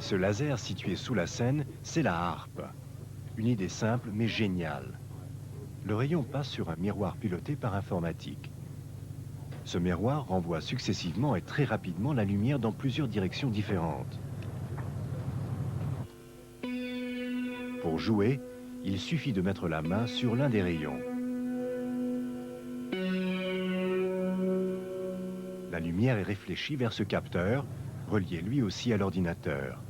Ce laser situé sous la scène, c'est la harpe. Une idée simple mais géniale. Le rayon passe sur un miroir piloté par informatique. Ce miroir renvoie successivement et très rapidement la lumière dans plusieurs directions différentes. Pour jouer, il suffit de mettre la main sur l'un des rayons. La lumière est réfléchie vers ce capteur, relié lui aussi à l'ordinateur.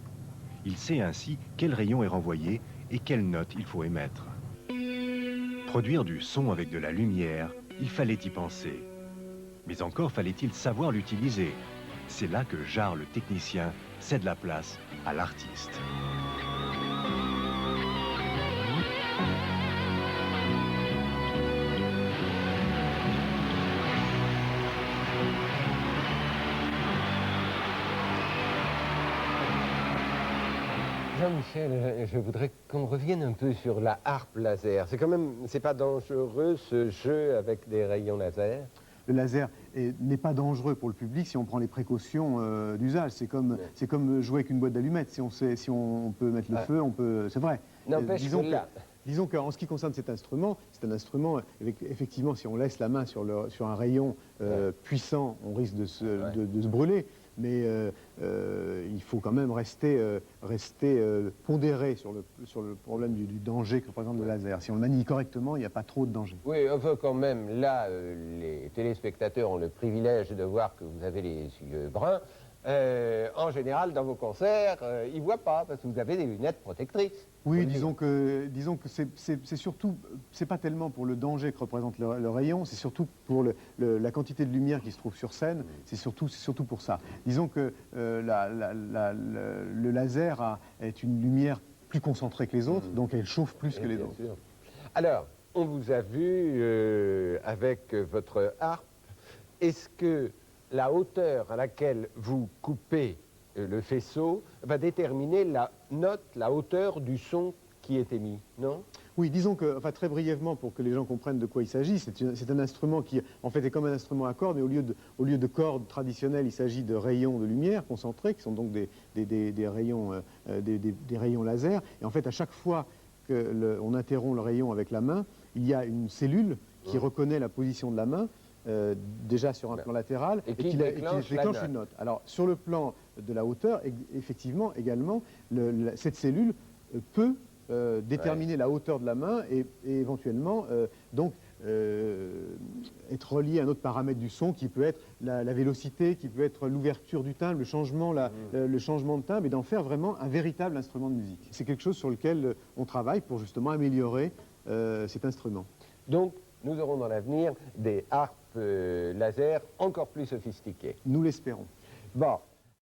Il sait ainsi quel rayon est renvoyé et quelle note il faut émettre. Produire du son avec de la lumière, il fallait y penser. Mais encore fallait-il savoir l'utiliser. C'est là que Jarre, le technicien, cède la place à l'artiste. Jean-Michel, je voudrais qu'on revienne un peu sur la harpe laser. C'est quand même, c'est pas dangereux ce jeu avec des rayons laser? Le laser n'est pas dangereux pour le public si on prend les précautions d'usage. C'est comme jouer avec une boîte d'allumettes. Si on peut mettre le feu, on peut. C'est vrai. N'empêche que là. Disons qu'en ce qui concerne cet instrument, c'est un instrument, effectivement, si on laisse la main sur un rayon puissant, on risque de se brûler. Mais il faut quand même rester pondéré sur le problème du danger que représente le laser. Si on le manie correctement, il n'y a pas trop de danger. Oui, enfin quand même, là, les téléspectateurs ont le privilège de voir que vous avez les yeux bruns. En général, dans vos concerts, ils ne voient pas, parce que vous avez des lunettes protectrices. Oui, disons que c'est surtout, c'est pas tellement pour le danger que représente le rayon, c'est surtout pour la quantité de lumière qui se trouve sur scène, c'est surtout pour ça. Disons que le laser est une lumière plus concentrée que les autres, donc elle chauffe plus que les autres. Sûr. Alors, on vous a vu avec votre harpe. Est-ce que la hauteur à laquelle vous coupez le faisceau va déterminer la note, la hauteur du son qui est émis, non? Oui, disons que, enfin, très brièvement, pour que les gens comprennent de quoi il s'agit, c'est un instrument qui, en fait, est comme un instrument à cordes, mais au lieu de cordes traditionnelles, il s'agit de rayons de lumière concentrés, qui sont donc des rayons laser. Et en fait, à chaque fois qu'on interrompt le rayon avec la main, il y a une cellule qui reconnaît la position de la main, déjà sur un plan latéral, et qui déclenche une note. Alors, sur le plan de la hauteur, effectivement, également, cette cellule peut déterminer la hauteur de la main et éventuellement être relié à un autre paramètre du son qui peut être la vélocité, qui peut être l'ouverture du timbre, le changement de timbre, et d'en faire vraiment un véritable instrument de musique. C'est quelque chose sur lequel on travaille pour justement améliorer cet instrument. Donc, nous aurons dans l'avenir des harpes laser encore plus sophistiquées. Nous l'espérons. Bon.